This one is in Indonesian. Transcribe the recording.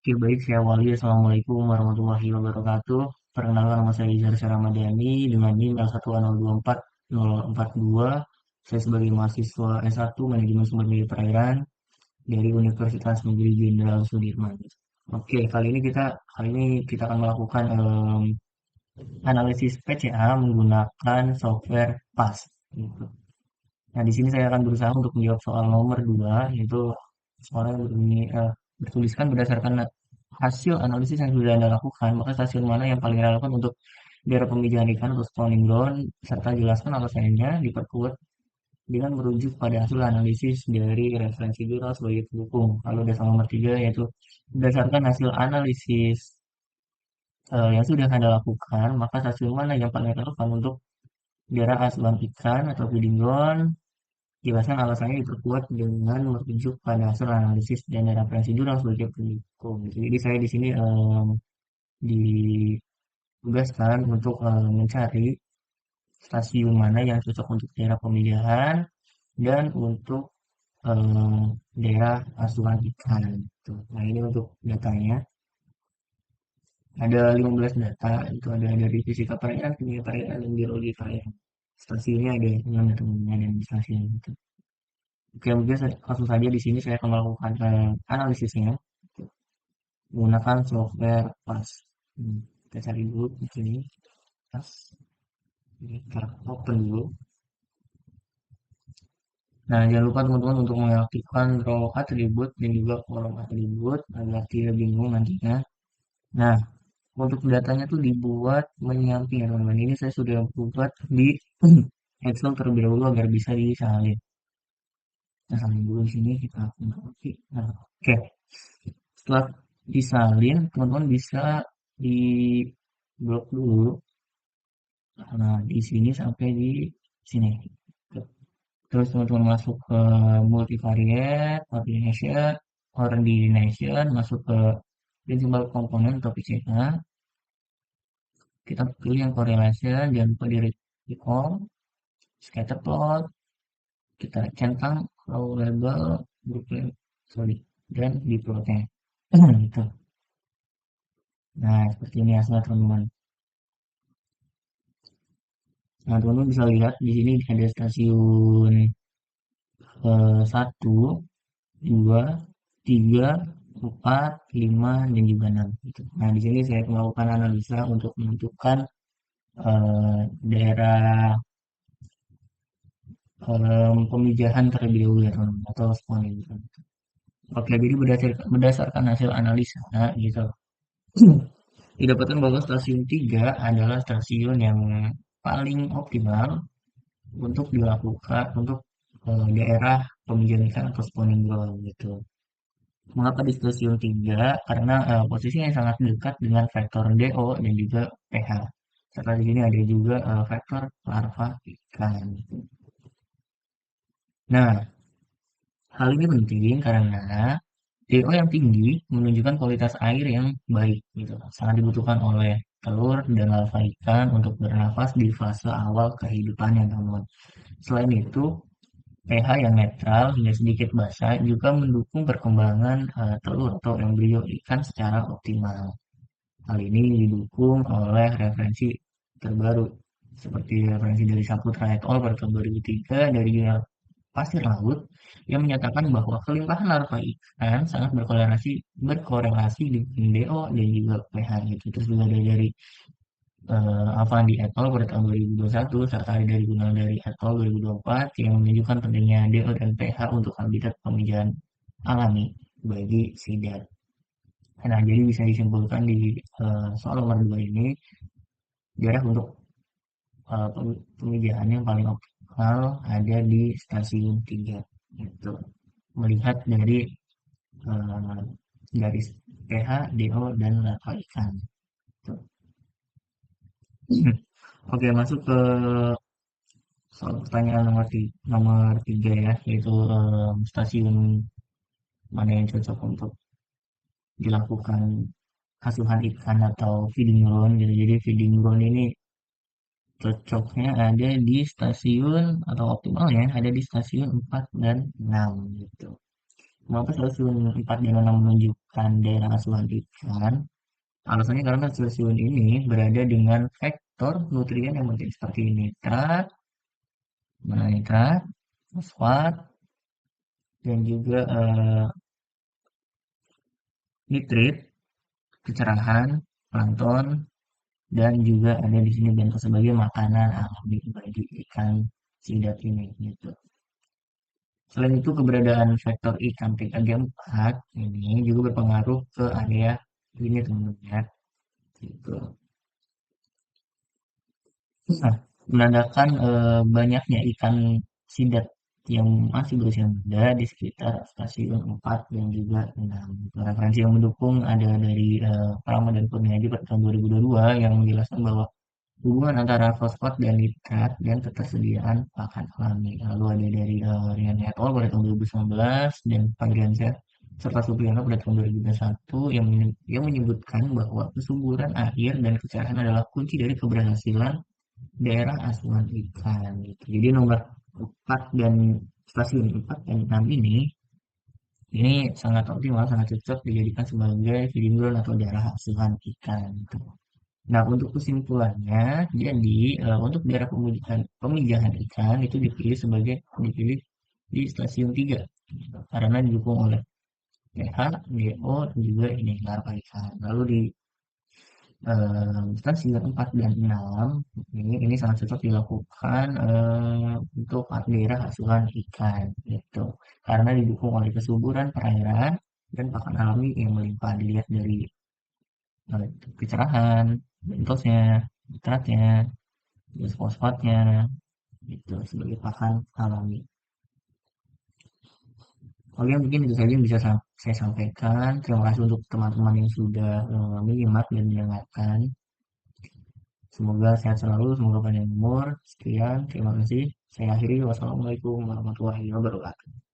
Oke, baik, saya awali. Assalamualaikum warahmatullahi wabarakatuh. Perkenalkan, nama saya Izhar Syaramadani dengan NIM L1A024042. Saya sebagai mahasiswa S1 Manajemen Sumber Daya Perairan dari Universitas Negeri Jenderal Sudirman. Oke, kali ini kita akan melakukan analisis PCA menggunakan software PAS. Gitu. Nah, di sini saya akan berusaha untuk menjawab soal nomor 2, yaitu soal yang bertuliskan berdasarkan hasil analisis yang sudah Anda lakukan, maka stasiun mana yang paling relevan untuk daerah pemijahan ikan atau spawning ground, serta jelaskan alasannya diperkuat dengan merujuk pada hasil analisis dari referensi jurnal sebagai pendukung. Lalu dasar nomor 3 yaitu berdasarkan hasil analisis yang sudah Anda lakukan, maka stasiun mana yang paling relevan untuk daerah asuhan ikan atau feeding ground. Jelaskan alasannya diperkuat dengan merujuk pada hasil analisis dan referensi jurnal sebagai pendukung. Jadi saya di sini ditugaskan untuk mencari stasiun mana yang cocok untuk daerah pemilihan dan untuk daerah asuhan ikan. Gitu. Nah ini untuk datanya. Ada 15 data, itu ada dari fisika perairan, kimia perairan, dan biologi perairan. Stasiunnya ada 6 ya teman-teman yang di stasiun itu. Oke, mungkin langsung saja di sini saya akan melakukan analisisnya menggunakan software PAS. Kita cari dulu di sini PAS. Kita open dulu. Nah, jangan lupa teman-teman untuk mengaktifkan row attribute dan juga kolom attribute agar tidak bingung nantinya. Nah, untuk datanya tuh dibuat menyamping ya teman-teman. Ini saya sudah buat di Excel terlebih dahulu agar bisa disalin. Kita salin dulu di sini kita oke. Nah, oke. Setelah disalin, teman-teman bisa di blok dulu. Nah, di sini sampai di sini. Terus teman-teman masuk ke multivariate, ordination, ordination, masuk ke principal komponen atau PCA. Kita pilih yang correlation, jangan lupa di recall, scatter plot, kita centang row label, group label, sorry, dan di plotnya. Gitu. Nah, seperti ini hasilnya teman-teman. Nah, teman-teman bisa lihat di sini ada stasiun 1, 2, 3, 4, 5, dan juga 6. Gitu. Nah, di sini saya melakukan analisa untuk menentukan daerah pemijahan terlebih dahulu ya teman-teman, atau spawning. Oke, jadi berdasarkan hasil analisa, nah, gitu. Didapatkan bahwa stasiun 3 adalah stasiun yang paling optimal untuk dilakukan untuk daerah pemijahan ikan atau spawning ground gitu. Mengapa di stasiun 3? Karena posisinya yang sangat dekat dengan vektor DO dan juga pH. Serta di sini ada juga vektor larva ikan. Nah, hal ini penting karena DO yang tinggi menunjukkan kualitas air yang baik, gitu. Sangat dibutuhkan oleh telur dan larva ikan untuk bernafas di fase awal kehidupannya, teman-teman. Selain itu, pH yang netral hingga sedikit basah juga mendukung perkembangan telur atau embrio ikan secara optimal. Hal ini didukung oleh referensi terbaru seperti referensi dari Saputra et al. Pada tahun 2003 dari jurnal Pasir Laut yang menyatakan bahwa kelimpahan larva ikan sangat berkorelasi dengan DO dan juga pH gitu. Terus juga ada dari Avandi et al. Pada tahun 2021 serta ada dari Gunadari et al. 2024 yang menunjukkan pentingnya DO dan pH untuk habitat pemijahan alami bagi sidat. Nah, jadi bisa disimpulkan di soal nomor 2 ini, daerah untuk pemijahan yang paling optimal ada di stasiun 3. Gitu. Melihat dari garis pH, DO, dan larva ikan. Gitu. Oke, masuk ke soal pertanyaan nomor 3 ya, yaitu stasiun mana yang cocok untuk dilakukan asuhan ikan atau feeding ground. Jadi feeding ground ini cocoknya ada di stasiun atau optimalnya ada di stasiun 4 dan 6 gitu. Mengapa stasiun 4 dan 6 meningkatkan daerah asuhan ikan. Alasannya karena stasiun ini berada dengan vektor nutrien yang penting seperti nitrat, fosfat, dan juga nitrit, kecerahan, plankton, dan juga ada di sini bentuk sebagai makanan alami bagi ikan sidap ini gitu. Selain itu keberadaan vektor ikan PKG4 ini juga berpengaruh ke area ini teman-teman ya. Gitu. Nah, menandakan banyaknya ikan sidat yang masih berusia muda di sekitar stasiun 4 dan juga 6. Referensi yang mendukung ada dari Prama dan Kurniaji pada tahun 2022 yang menjelaskan bahwa hubungan antara fosfat dan nitrat dan ketersediaan pakan alami. Lalu ada dari Rian et al. Pada tahun 2019 dan Pagriansyah serta Supriyono pada tahun 2021 yang menyebutkan bahwa kesuburan air dan kecerahan adalah kunci dari keberhasilan daerah asuhan ikan gitu. Jadi nomor 4 dan stasiun 4 dan 6 ini sangat optimal, sangat cocok dijadikan sebagai feeding ground atau daerah asuhan ikan gitu. Nah, untuk kesimpulannya, jadi untuk daerah pemijahan ikan itu dipilih di stasiun 3 karena didukung oleh pH, DO, dan juga ini larva ikan. Lalu di stasiun 4 dan 6 ini sangat cocok dilakukan untuk daerah asuhan ikan gitu. Karena didukung oleh kesuburan perairan dan pakan alami yang melimpah dilihat dari eh, kecerahan, bentosnya, nitratnya, terus fosfatnya itu sebagai pakan alami. Oke, mungkin itu saja yang bisa saya sampaikan. Terima kasih untuk teman-teman yang sudah menyimak dan mendengarkan. Semoga sehat selalu, semoga panjang umur. Sekian, terima kasih. Saya akhiri. Wassalamualaikum warahmatullahi wabarakatuh.